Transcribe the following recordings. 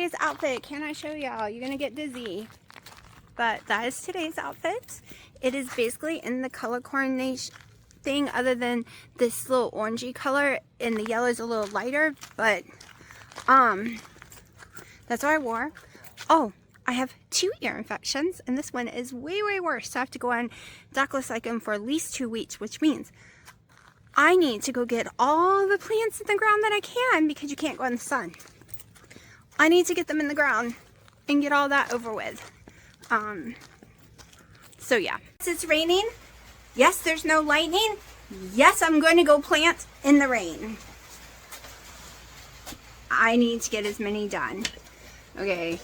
today's outfit. Can I show y'all? You're gonna get dizzy. But that is today's outfit. It is basically in the color coordination thing, other than this little orangey color, and the yellow is a little lighter, but that's what I wore. Oh, I have 2 ear infections, and this one is way, way worse. So I have to go on doxycycline for at least 2 weeks, which means I need to go get all the plants in the ground that I can, because you can't go in the sun. I need to get them in the ground and get all that over with. So yeah. It's raining. Yes, there's no lightning. Yes, I'm going to go plant in the rain. I need to get as many done. Okay.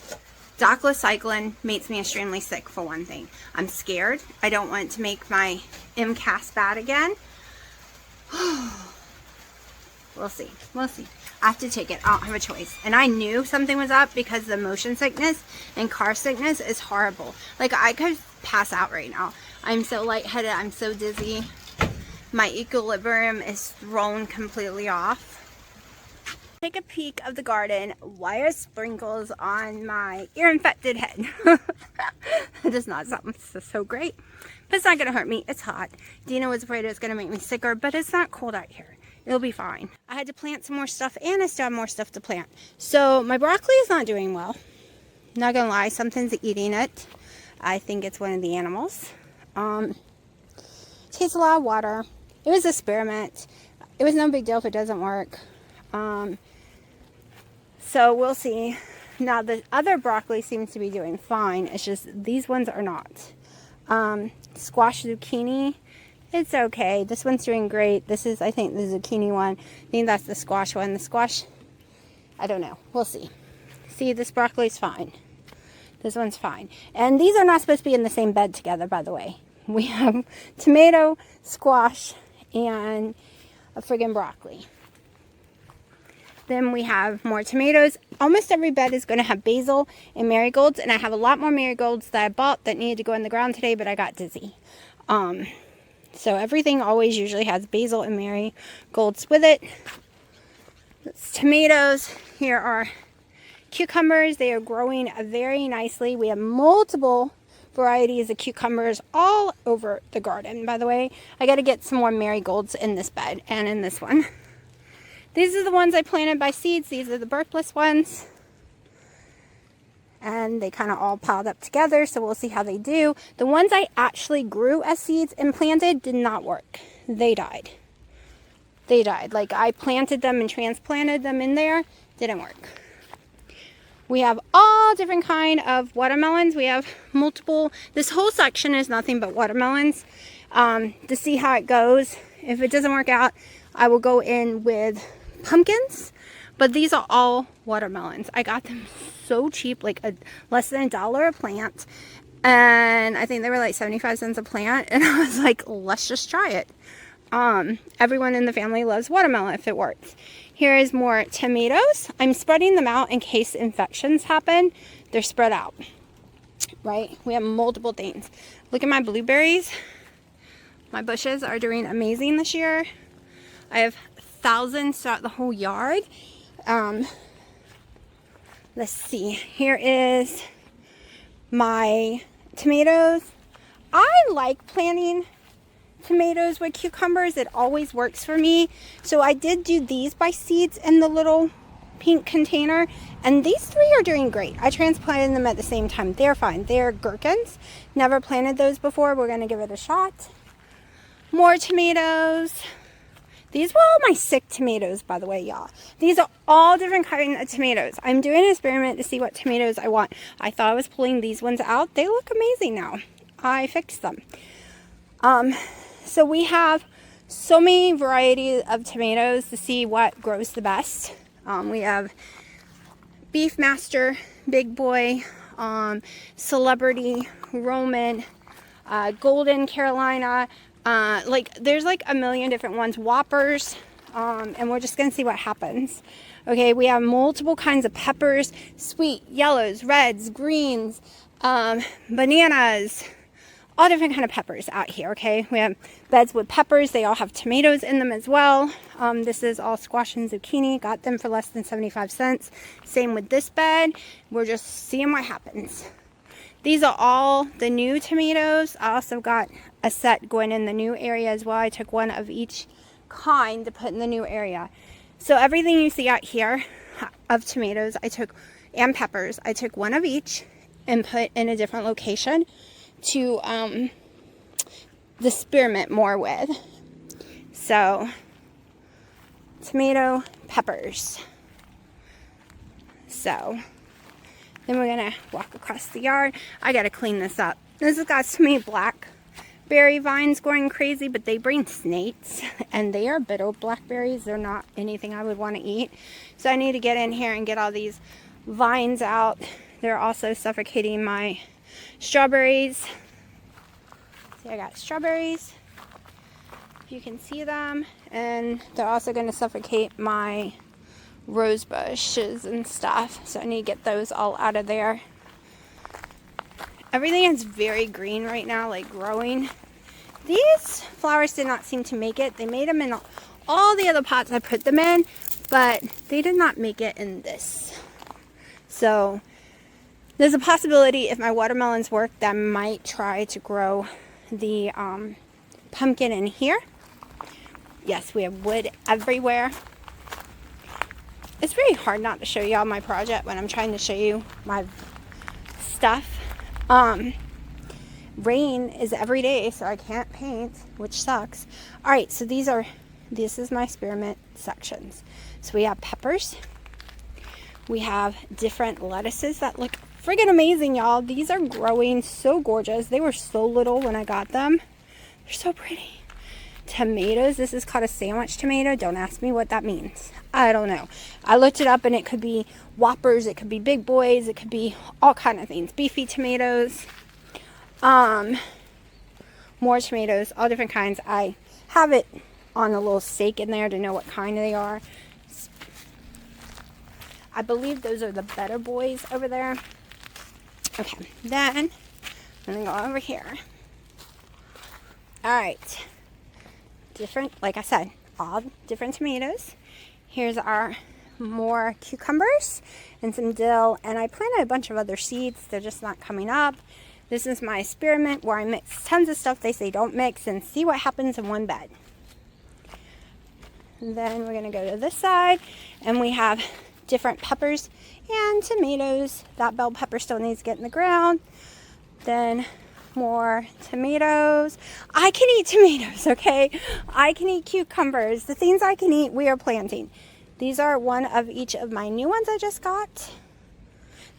Doxycycline makes me extremely sick, for one thing. I'm scared. I don't want to make my MCAS bad again. We'll see. We'll see. I have to take it. I don't have a choice. And I knew something was up, because the motion sickness and car sickness is horrible. Like, I could pass out right now. I'm so lightheaded. I'm so dizzy. My equilibrium is thrown completely off. Take a peek of the garden. Wire sprinkles on my ear-infected head. It does not sound so great, but it's not going to hurt me. It's hot. Dina was afraid it was going to make me sicker, but it's not cold out here. It'll be fine. I had to plant some more stuff, and I still have more stuff to plant. So my broccoli is not doing well. Not going to lie, something's eating it. I think it's one of the animals. Takes a lot of water. It was an experiment. It was no big deal if it doesn't work. So we'll see. Now the other broccoli seems to be doing fine. It's just these ones are not. Squash zucchini, it's okay. This one's doing great. This is, I think, the zucchini one. I think that's the squash one. The squash, I don't know. We'll see. See, this broccoli's fine. This one's fine. And these are not supposed to be in the same bed together, by the way. We have tomato, squash, and a friggin' broccoli. Then we have more tomatoes. Almost every bed is going to have basil and marigolds, and I have a lot more marigolds that I bought that needed to go in the ground today, but I got dizzy. So everything always usually has basil and marigolds with it. That's tomatoes. Here are cucumbers. They are growing very nicely. We have multiple varieties of cucumbers all over the garden. By the way, I got to get some more marigolds in this bed and in this one. These are the ones I planted by seeds. These are the birthless ones. And they kind of all piled up together, so we'll see how they do. The ones I actually grew as seeds and planted did not work. They died. They died. Like, I planted them and transplanted them in there. Didn't work. We have all different kind of watermelons. We have multiple. This whole section is nothing but watermelons. To see how it goes. If it doesn't work out, I will go in with pumpkins, but these are all watermelons. I got them so cheap, like less than $1 a plant, and I think they were like 75 cents a plant, and I was like, let's just try it. Everyone in the family loves watermelon if it works. Here is more tomatoes. I'm spreading them out in case infections happen. They're spread out, right? We have multiple things. Look at my blueberries. My bushes are doing amazing this year. I have thousands throughout the whole yard. Let's see. Here is my tomatoes. I like planting tomatoes with cucumbers. It always works for me. So I did do these by seeds in the little pink container, and these 3 are doing great. I transplanted them at the same time. They're fine. They're gherkins. Never planted those before. We're going to give it a shot. More tomatoes. These were all my sick tomatoes, by the way, y'all. These are all different kinds of tomatoes. I'm doing an experiment to see what tomatoes I want. I thought I was pulling these ones out. They look amazing now. I fixed them. So we have so many varieties of tomatoes to see what grows the best. We have Beefmaster, Big Boy, Celebrity, Roman, Golden Carolina. There's like a million different ones. Whoppers. And we're just going to see what happens. Okay, we have multiple kinds of peppers. Sweet, yellows, reds, greens, bananas. all different kind of peppers out here, okay? We have beds with peppers. They all have tomatoes in them as well. This is all squash and zucchini. Got them for less than 75 cents. Same with this bed. We're just seeing what happens. These are all the new tomatoes. I also got a set going in the new area as well. I took one of each kind to put in the new area. So everything you see out here of tomatoes, and peppers, I took one of each and put in a different location to experiment more with. So, tomato, peppers. So, then we're gonna walk across the yard. I gotta clean this up. This has got so many blackberry vines going crazy, but they bring snakes, and they are bitter blackberries. They're not anything I would want to eat. So I need to get in here and get all these vines out. They're also suffocating my strawberries. See, I got strawberries, if you can see them, and they're also going to suffocate my rose bushes and stuff, so I need to get those all out of there. Everything is very green right now, like growing. These flowers did not seem to make it. They made them in all the other pots I put them in, but they did not make it in this. So there's a possibility if my watermelons work that I might try to grow the pumpkin in here. Yes, we have wood everywhere. It's really hard not to show y'all my project when I'm trying to show you my stuff. Rain is every day, so I can't paint, which sucks. Alright, so this is my experiment sections. So we have peppers. We have different lettuces that look friggin' amazing, y'all. These are growing so gorgeous. They were so little when I got them. They're so pretty. Tomatoes. This is called a sandwich tomato. Don't ask me what that means. I don't know. I looked it up, and it could be Whoppers. It could be big boys. It could be all kind of things. Beefy tomatoes. More tomatoes. All different kinds. I have it on a little stake in there to know what kind they are. I believe those are the better boys over there. Okay, then I'm gonna go over here. Alright. Different, like I said, all different tomatoes. Here's our more cucumbers and some dill, and I planted a bunch of other seeds. They're just not coming up. This is my experiment where I mix tons of stuff they say don't mix and see what happens in one bed. And then we're gonna go to this side, and we have different peppers and tomatoes. That bell pepper still needs to get in the ground. Then more tomatoes. I can eat tomatoes, okay? I can eat cucumbers. The things I can eat, we are planting. These are one of each of my new ones I just got.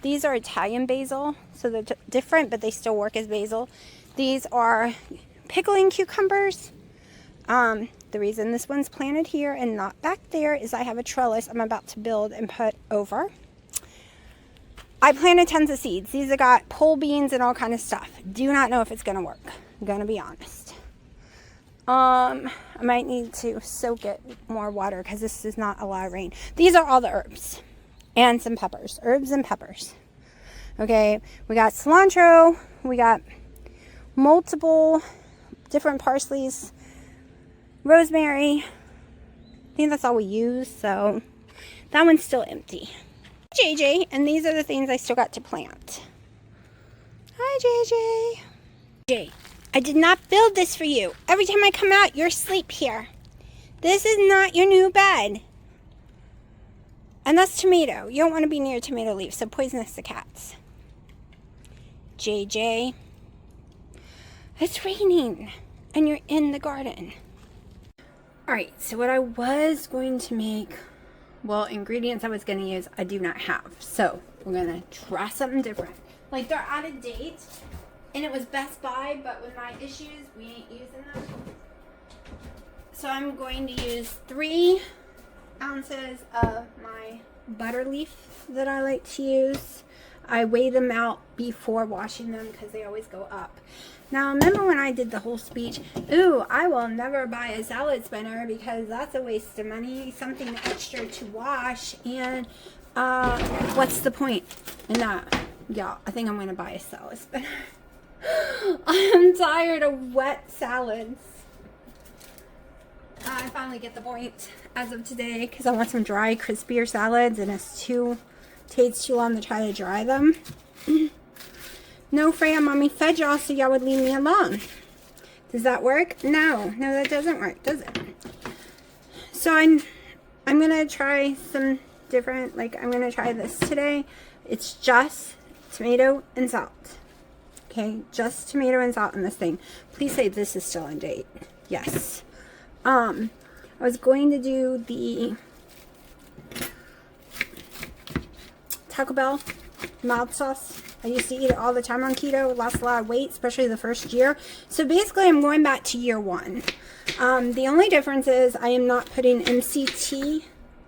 These are Italian basil, so they're different, but they still work as basil. These are pickling cucumbers. The reason this one's planted here and not back there is I have a trellis I'm about to build and put over. I planted tons of seeds. These have got pole beans and all kind of stuff. Do not know if it's going to work. I'm going to be honest. I might need to soak it more water because this is not a lot of rain. These are all the herbs and some peppers. Herbs and peppers. Okay, we got cilantro. We got multiple different parsleys. Rosemary. I think that's all we use, so that one's still empty. JJ, and these are the things I still got to plant. Hi, JJ. Jay, I did not build this for you. Every time I come out, you're asleep here. This is not your new bed. And that's tomato. You don't want to be near tomato leaves, so poisonous to cats. JJ, it's raining, and you're in the garden. Alright, so what I was going to make, well, ingredients I was going to use, I do not have. So, we're going to try something different. Like, they're out of date, and it was Best Buy, but with my issues, we ain't using them. So, I'm going to use 3 ounces of my butter leaf that I like to use. I weigh them out before washing them because they always go up. Now, remember when I did the whole speech, ooh, I will never buy a salad spinner because that's a waste of money, something extra to wash, and what's the point in that? Yeah, I think I'm going to buy a salad spinner. I'm tired of wet salads. I finally get the point as of today because I want some dry, crispier salads, and takes too long to try to dry them. No, Freya, mommy fed y'all so y'all would leave me alone. Does that work? No, that doesn't work, does it? So I'm gonna try some different, I'm gonna try this today. It's just tomato and salt. Okay, just tomato and salt in this thing. Please say this is still in date. Yes. I was going to do the Taco Bell mild sauce. I used to eat it all the time on keto. Lost a lot of weight, especially the first year. So basically, I'm going back to year one. The only difference is I am not putting MCT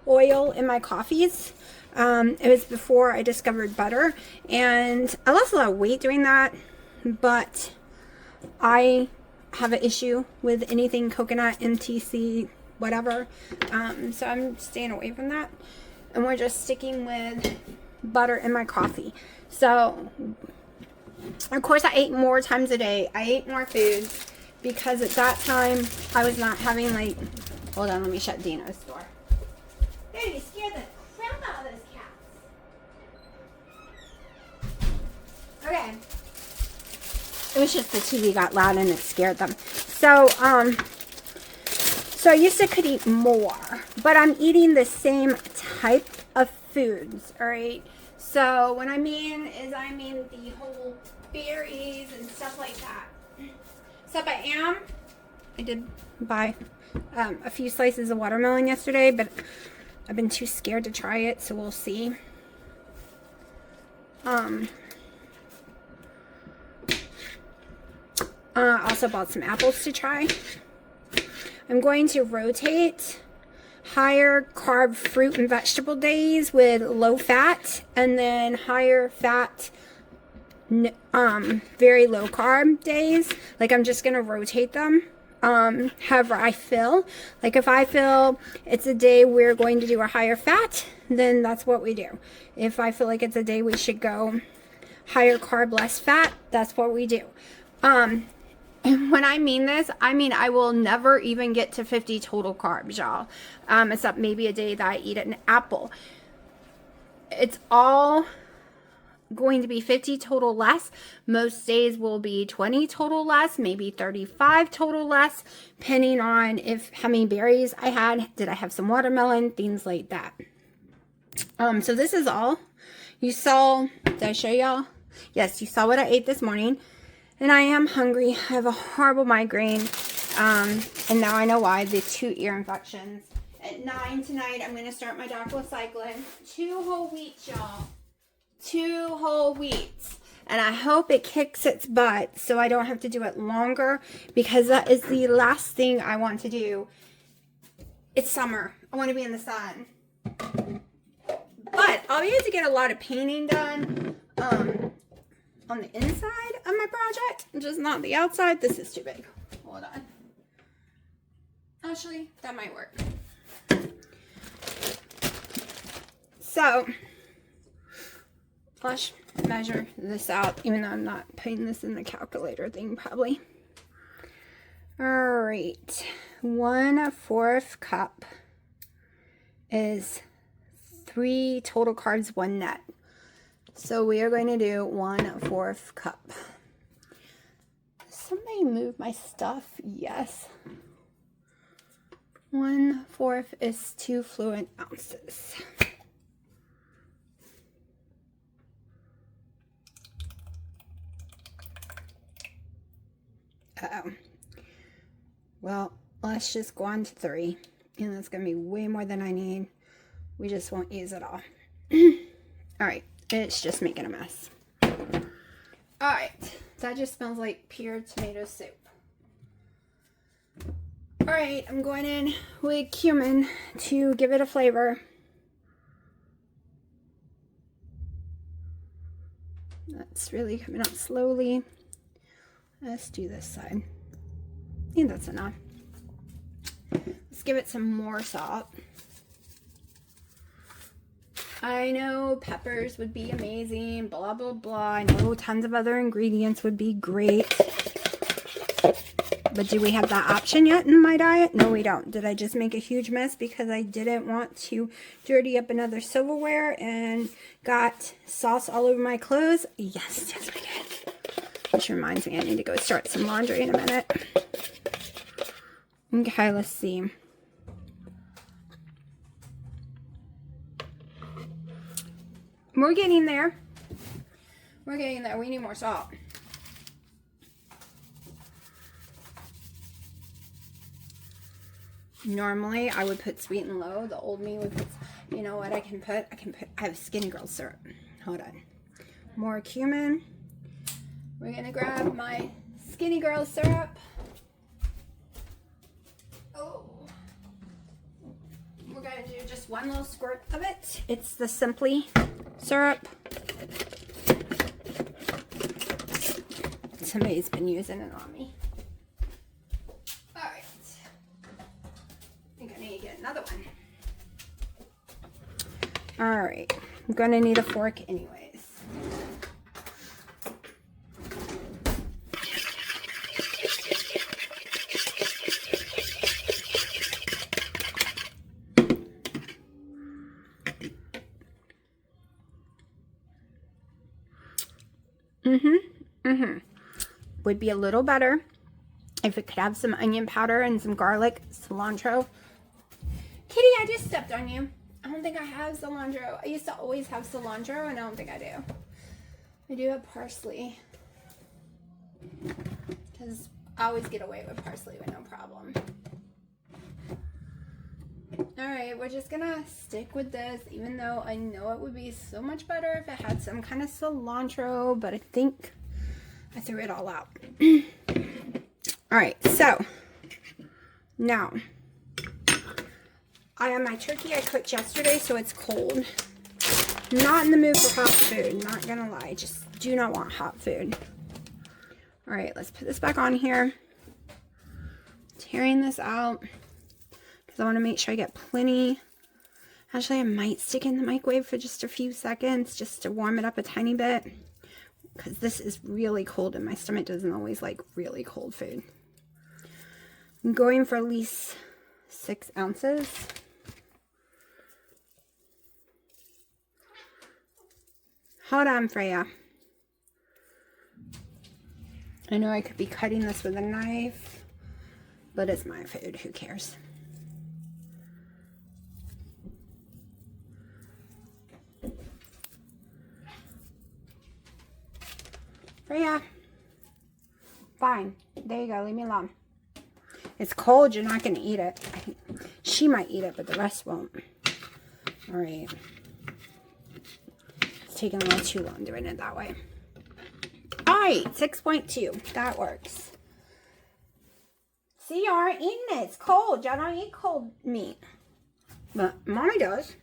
oil in my coffees. It was before I discovered butter, and I lost a lot of weight doing that, but I have an issue with anything coconut, MTC, whatever. So I'm staying away from that, and we're just sticking with butter in my coffee. So of course I ate more times a day. I ate more food because at that time I was not having hold on, let me shut Dino's door. Dude, you scared the crap out of those cats. Okay. It was just the TV got loud and it scared them. So I used to could eat more, but I'm eating the same type of foods, all right? So what I mean is I mean the whole berries and stuff like that. Except I did buy a few slices of watermelon yesterday, but I've been too scared to try it, so we'll see. Also bought some apples to try. I'm going to rotate higher carb fruit and vegetable days with low fat, and then higher fat, very low carb days. I'm just going to rotate them. However I feel. If I feel it's a day we're going to do a higher fat, then that's what we do. If I feel like it's a day we should go higher carb, less fat, that's what we do. And when I mean this, I mean I will never even get to 50 total carbs, y'all. Except maybe a day that I eat an apple. It's all going to be 50 total less. Most days will be 20 total less, maybe 35 total less, depending on how many berries I had. Did I have some watermelon? Things like that. So this is all. You saw, did I show y'all? Yes, you saw what I ate this morning. And I am hungry. I have a horrible migraine. And now I know why. The 2 ear infections. At 9 tonight, I'm going to start my doxycycline. 2 whole weeks, y'all. 2 whole weeks. And I hope it kicks its butt so I don't have to do it longer, because that is the last thing I want to do. It's summer. I want to be in the sun. But I'll be able to get a lot of painting done on the inside of my project, just not the outside. This is too big. Hold on. Actually, that might work. So, let's measure this out, even though I'm not putting this in the calculator thing, probably. Alright. 1/4 cup is 3 total carbs, 1 net. So we are going to do 1/4 cup. Somebody move my stuff. Yes. 1/4 is 2 fluid ounces. Uh-oh. Well, let's just go on to 3. And that's going to be way more than I need. We just won't use it all. Alright. It's just making a mess. Alright. That just smells like pure tomato soup. Alright. I'm going in with cumin to give it a flavor. That's really coming out slowly. Let's do this side. I think that's enough. Let's give it some more salt. I know peppers would be amazing, blah, blah, blah. I know tons of other ingredients would be great. But do we have that option yet in my diet? No, we don't. Did I just make a huge mess because I didn't want to dirty up another silverware and got sauce all over my clothes? Yes, yes, I did. Which reminds me, I need to go start some laundry in a minute. Okay, let's see. We're getting there. We're getting there. We need more salt. Normally, I would put sweet and low. The old me would put, you know what I can put? I have Skinny Girl syrup. Hold on. More cumin. We're going to grab my Skinny Girl syrup. Oh. We're going to do just one little squirt of it. It's the Simply syrup. Somebody's been using it on me. Alright. I think I need to get another one. Alright. I'm going to need a fork anyways. Would be a little better if it could have some onion powder and some garlic, cilantro. Kitty, I just stepped on you. I don't think I have cilantro. I used to always have cilantro, and I don't think I do. I do have parsley. Because I always get away with parsley with no problem. Alright, we're just gonna stick with this, even though I know it would be so much better if it had some kind of cilantro, but I think I threw it all out. Alright, so now I have my turkey I cooked yesterday, so it's cold. Not in the mood for hot food, not gonna lie. Just do not want hot food. Alright, let's put this back on here. Tearing this out because I want to make sure I get plenty. Actually, I might stick it in the microwave for just a few seconds just to warm it up a tiny bit. Because this is really cold and my stomach doesn't always like really cold food. I'm going for at least 6 ounces. Hold on, Freya. I know I could be cutting this with a knife, but it's my food. Who cares? Freya. Fine. There you go. Leave me alone. It's cold. You're not going to eat it. She might eat it, but the rest won't. Alright. It's taking a little too long doing it that way. Alright. 6.2. That works. See, y'all aren't eating it. It's cold. Y'all don't eat cold meat. But Mommy does.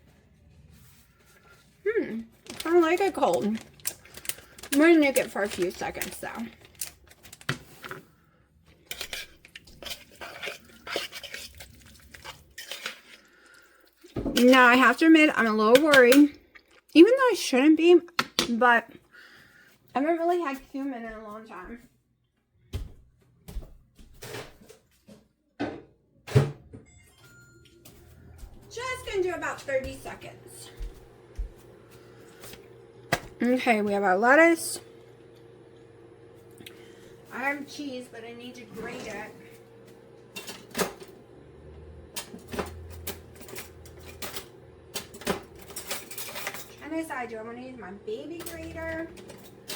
I don't like it cold. I'm going to nuke it for a few seconds, though. Now, I have to admit, I'm a little worried. Even though I shouldn't be, but I haven't really had cumin in a long time. Just going to do about 30 seconds. Okay, we have our lettuce. I have cheese, but I need to grate it. Trying to decide, do I want to use my baby grater? I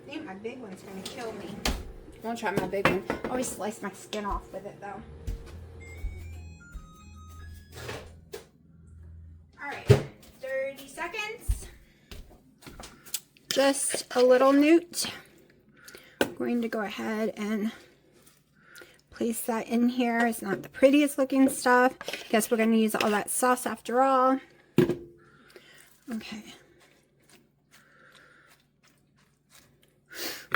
think my big one's going to kill me. I won't try my big one. I always slice my skin off with it, though. Alright, 30 seconds. Just a little newt. I'm going to go ahead and place that in here. It's not the prettiest looking stuff. Guess we're going to use all that sauce after all. Okay.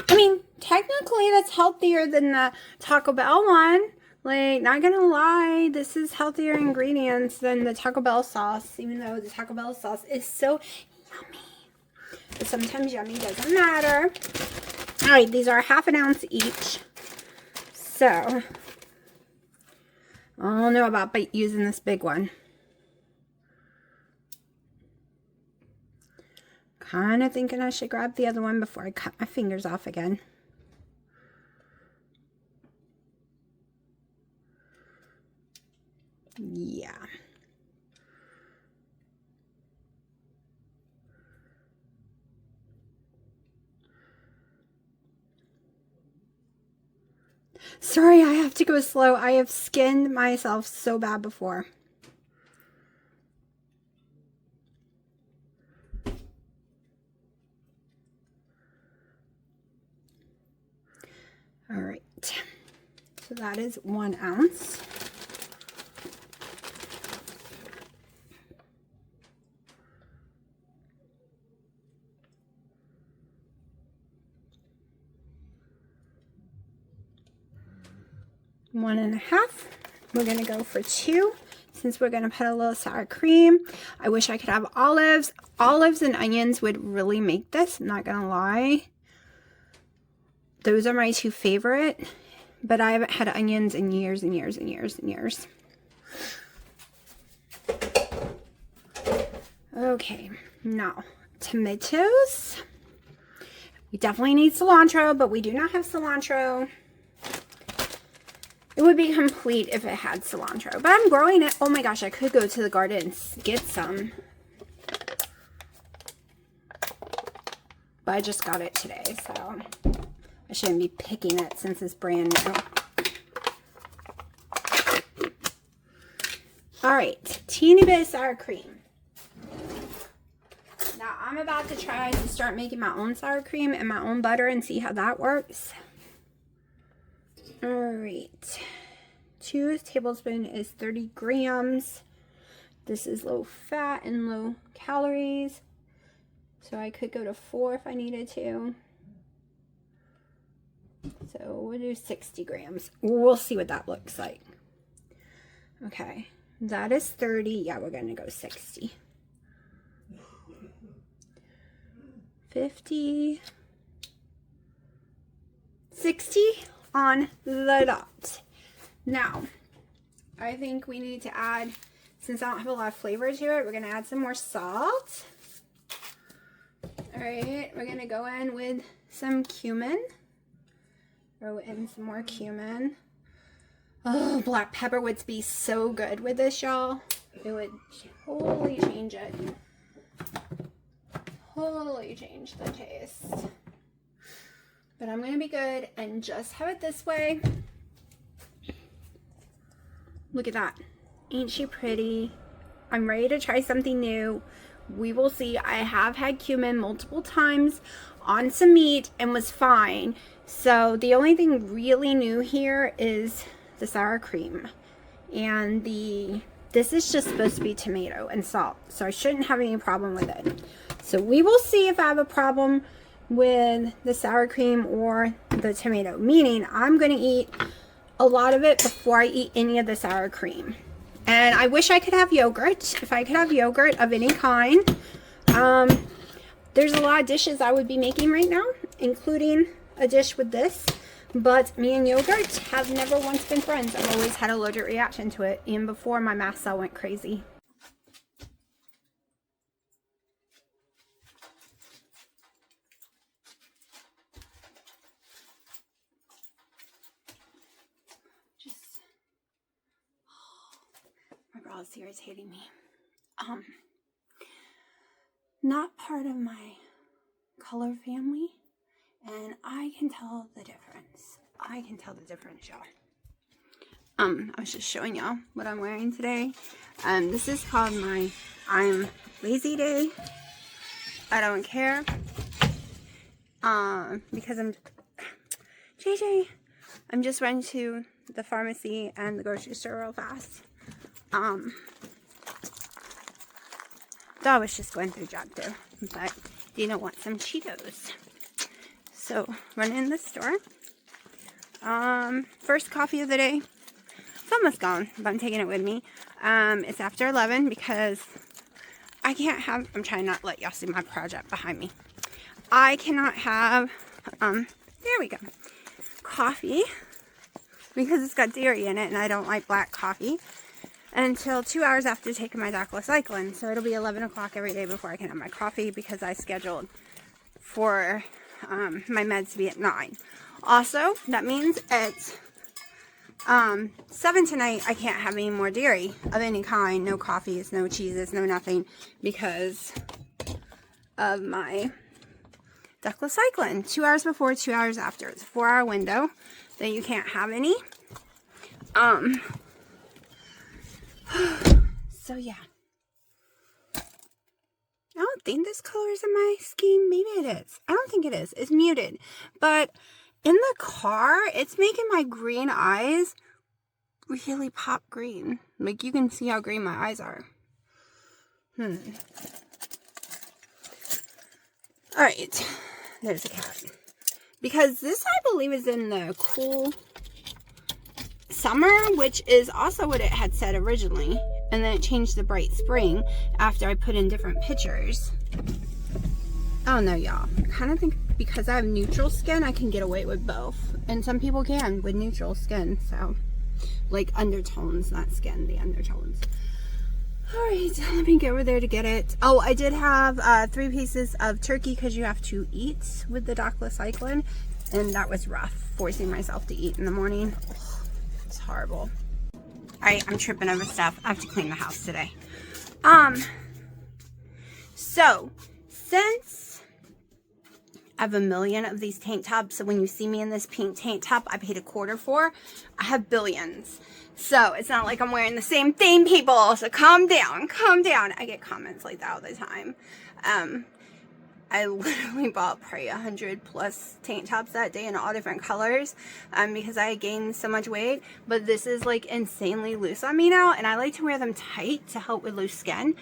I mean, technically that's healthier than the Taco Bell one. Like, not gonna lie, this is healthier ingredients than the Taco Bell sauce, even though the Taco Bell sauce is so yummy. But sometimes yummy doesn't matter. Alright, these are ½ ounce each. So, I don't know about using this big one. Kind of thinking I should grab the other one before I cut my fingers off again. Yeah. Sorry, I have to go slow. I have skinned myself so bad before. All right. So that is 1 ounce. One and a half. We're going to go for 2 since we're going to put a little sour cream. I wish I could have olives. Olives and onions would really make this. I'm not going to lie. Those are my 2 favorite. But I haven't had onions in years and years and years and years. Okay. Now, tomatoes. We definitely need cilantro, but we do not have cilantro. It would be complete if it had cilantro, but I'm growing it. Oh my gosh, I could go to the garden and get some. But I just got it today, so I shouldn't be picking it since it's brand new. All right, teeny bit of sour cream. Now I'm about to try to start making my own sour cream and my own butter and see how that works. All right, 2 tablespoons is 30 grams. This is low fat and low calories. So I could go to 4 if I needed to. So we'll do 60 grams. We'll see what that looks like. Okay, that is 30. Yeah, we're gonna go 60. 50. 60 on the dot. Now, I think we need to add, since I don't have a lot of flavor to it, we're going to add some more salt. Alright, we're going to go in with some cumin. Throw in some more cumin. Oh, black pepper would be so good with this, y'all. It would totally change it. Totally change the taste. But I'm going to be good and just have it this way. Look at that. Ain't she pretty? I'm ready to try something new. We will see. I have had cumin multiple times on some meat and was fine. So the only thing really new here is the sour cream. And this is just supposed to be tomato and salt. So I shouldn't have any problem with it. So we will see if I have a problem with the sour cream or the tomato, meaning I'm going to eat a lot of it before I eat any of the sour cream. And I wish I could have yogurt. If I could have yogurt of any kind. There's a lot of dishes I would be making right now, including a dish with this, but me and yogurt have never once been friends. I've always had an allergic reaction to it, even before my mast cell went crazy. My bra is irritating me. Not part of my color family, and I can tell the difference. I can tell the difference, y'all. I was just showing y'all what I'm wearing today. This is called my I'm lazy day. I don't care. Because I'm just running to the pharmacy and the grocery store real fast. I was just going through job too, but didn't want some Cheetos. So, running in the store. First coffee of the day. It's almost gone, but I'm taking it with me. It's after 11 because I can't have, I'm trying not to let y'all see my project behind me. I cannot have, there we go, coffee because it's got dairy in it and I don't like black coffee until 2 hours after taking my doxycycline. So it'll be 11 o'clock every day before I can have my coffee because I scheduled for my meds to be at 9. Also, that means at 7 tonight, I can't have any more dairy of any kind. No coffees, no cheeses, no nothing because of my doxycycline. 2 hours before, 2 hours after. It's a 4-hour window that you can't have any. So yeah. I don't think this color is in my skin. Maybe it is. I don't think it is. It's muted. But in the car, it's making my green eyes really pop green. Like, you can see how green my eyes are. Alright. There's a cat. Because this, I believe, is in the cool summer, which is also what it had said originally. And then it changed to bright spring after I put in different pictures. I don't know, y'all. I kind of think because I have neutral skin, I can get away with both. And some people can with neutral skin. So, like undertones, not skin, the undertones. Alright, let me get over there to get it. Oh, I did have 3 pieces of turkey because you have to eat with the doxycycline. And that was rough, forcing myself to eat in the morning. Oh, it's horrible. Alright, I'm tripping over stuff. I have to clean the house today. So, since I have a million of these tank tops, so when you see me in this pink tank top I paid $1/4 for, I have billions. So, it's not like I'm wearing the same thing, people. So, calm down, calm down. I get comments like that all the time. I literally bought probably 100 plus tank tops that day in all different colors because I gained so much weight. But this is like insanely loose on me now, and I like to wear them tight to help with loose skin.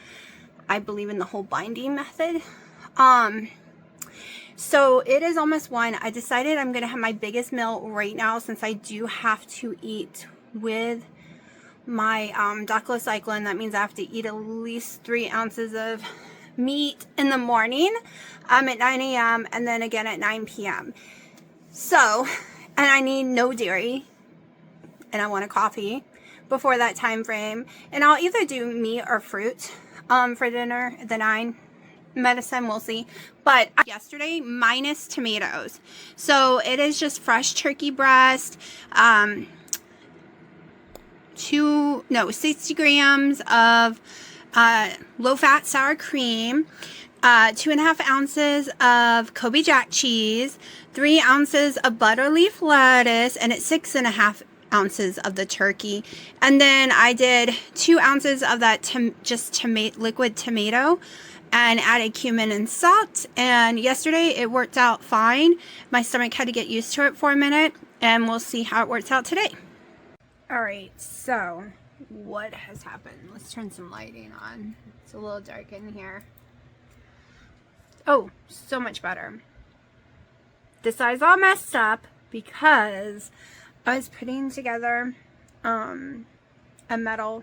I believe in the whole binding method. So it is almost 1. I decided I'm going to have my biggest meal right now since I do have to eat with my doxycycline. That means I have to eat at least 3 ounces of meat in the morning at 9 a.m. and then again at 9 p.m. So, and I need no dairy and I want a coffee before that time frame. And I'll either do meat or fruit for dinner at the 9. Medicine, we'll see. But yesterday, minus tomatoes. So it is just fresh turkey breast, 60 grams of low-fat sour cream, 2.5 ounces of Kobe Jack cheese, 3 ounces of butter leaf lettuce, and it's 6.5 ounces of the turkey. And then I did 2 ounces of that liquid tomato and added cumin and salt. And yesterday it worked out fine. My stomach had to get used to it for a minute, and we'll see how it works out today. Alright, so what has happened? Let's turn some lighting on. It's a little dark in here. Oh, so much better. This eye's all messed up because I was putting together a metal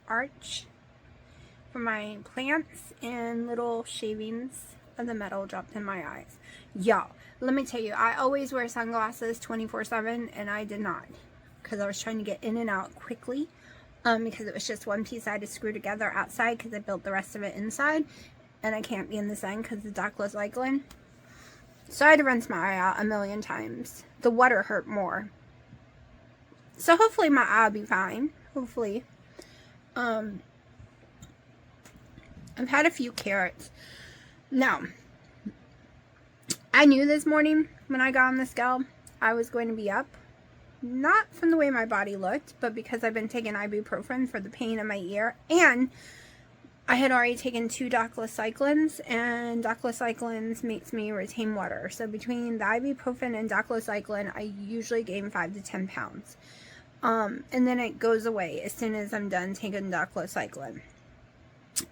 arch for my plants, and little shavings of the metal dropped in my eyes. Y'all, let me tell you, I always wear sunglasses 24/7, and I did not because I was trying to get in and out quickly because it was just one piece I had to screw together outside because I built the rest of it inside, and I can't be in the sun because the doxycycline. So I had to rinse my eye out a million times. The water hurt more. So hopefully my eye will be fine. Hopefully. I've had a few carrots. Now, I knew this morning when I got on the scale I was going to be up. Not from the way my body looked, but because I've been taking ibuprofen for the pain in my ear. And I had already taken 2 doxycyclines, and doxycyclines makes me retain water. So between the ibuprofen and doxycycline, I usually gain 5 to 10 pounds. And then it goes away as soon as I'm done taking doxycycline.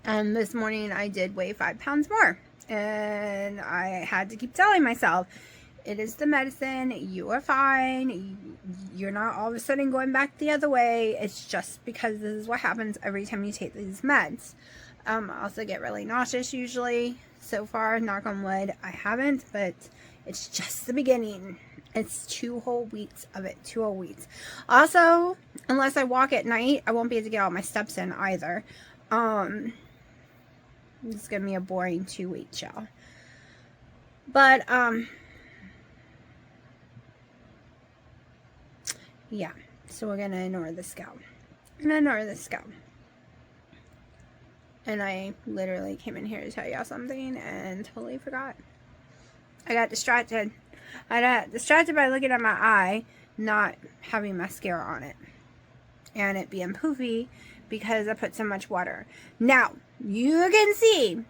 And this morning I did weigh 5 pounds more. And I had to keep telling myself, It is the medicine. You are fine. You're not all of a sudden going back the other way. It's just because this is what happens every time you take these meds. I also get really nauseous usually. So far, knock on wood, I haven't, but it's just the beginning. It's 2 whole weeks of it. 2 whole weeks. Also, unless I walk at night, I won't be able to get all my steps in either. It's gonna be a boring 2 weeks, y'all. But yeah, so we're gonna ignore the scalp. And I literally came in here to tell y'all something and totally forgot. I got distracted. I got distracted by looking at my eye, not having mascara on it, and it being poofy because I put so much water. Now, you can see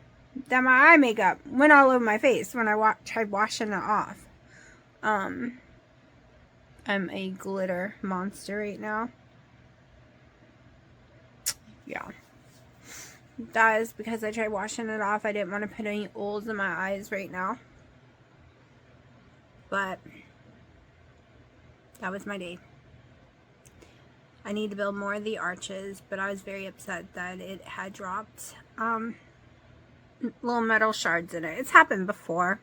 that my eye makeup went all over my face when I tried washing it off. I'm a glitter monster right now. Yeah. That is because I tried washing it off. I didn't want to put any oils in my eyes right now. But that was my day. I need to build more of the arches, but I was very upset that it had dropped little metal shards in it. It's happened before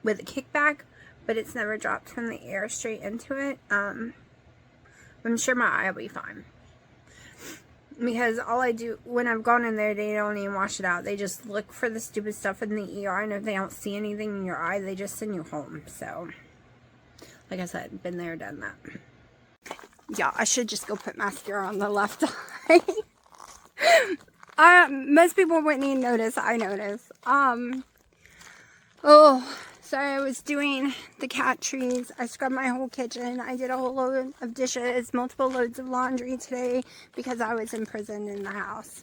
with a kickback, but it's never dropped from the air straight into it. I'm sure my eye will be fine. Because all I do, when I've gone in there, they don't even wash it out. They just look for the stupid stuff in the ER, and if they don't see anything in your eye, they just send you home. So, like I said, been there, done that. Yeah, I should just go put mascara on the left eye. Most people wouldn't even notice. I notice. Sorry, I was doing the cat trees. I scrubbed my whole kitchen. I did a whole load of dishes, multiple loads of laundry today because I was imprisoned in the house.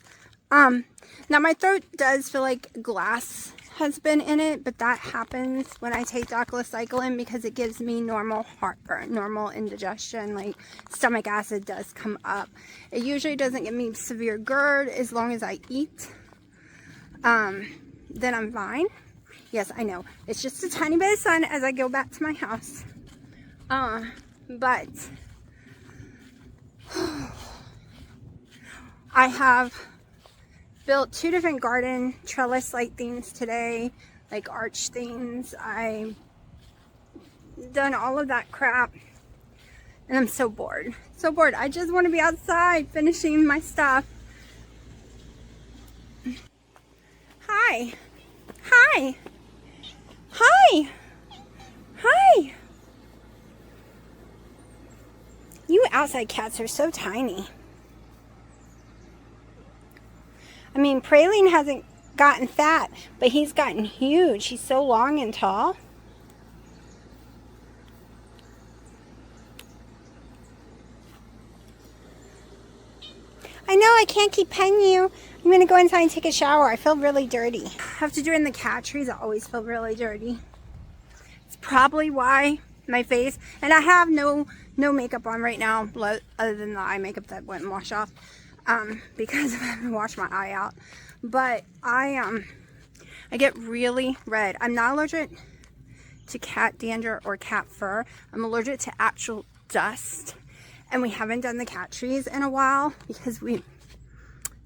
Now my throat does feel like glass has been in it, but that happens when I take doxycycline because it gives me normal heartburn, normal indigestion, like stomach acid does come up. It usually doesn't give me severe GERD as long as I eat. Then I'm fine. Yes, I know. It's just a tiny bit of sun as I go back to my house. But I have built 2 different garden trellis like things today, like arch things. I've done all of that crap, and I'm so bored. So bored. I just want to be outside finishing my stuff. Hi. Hi. Hi. Hi. You outside cats are so tiny. I mean, Praline hasn't gotten fat, but he's gotten huge. He's so long and tall. I know I can't keep petting you. I'm going to go inside and take a shower. I feel really dirty. After doing the cat trees, I always feel really dirty. It's probably why my face, and I have no makeup on right now, other than the eye makeup that wouldn't wash off, because I haven't washed my eye out. But I get really red. I'm not allergic to cat dander or cat fur. I'm allergic to actual dust. And we haven't done the cat trees in a while because we've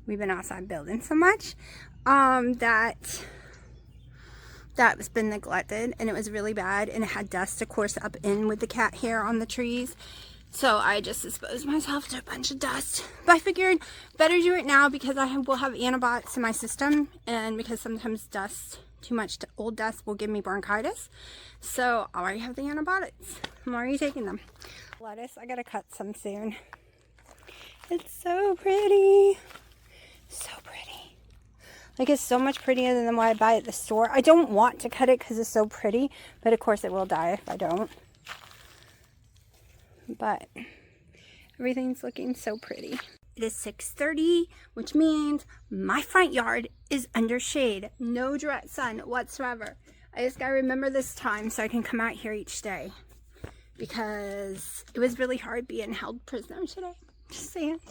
been outside building so much that's been neglected, and it was really bad, and it had dust, of course, up in with the cat hair on the trees. So I just exposed myself to a bunch of dust. But I figured better do it now because I will have antibiotics in my system, and because sometimes too much old dust will give me bronchitis. So I already have the antibiotics. I'm already taking them. Lettuce, I gotta cut some soon. It's so pretty. So pretty. Like, it's so much prettier than what I buy at the store. I don't want to cut it because it's so pretty, but of course it will die if I don't. But everything's looking so pretty. It is 6:30, which means my front yard is under shade. No direct sun whatsoever. I just gotta remember this time so I can come out here each day, because it was really hard being held prisoner today. Just saying.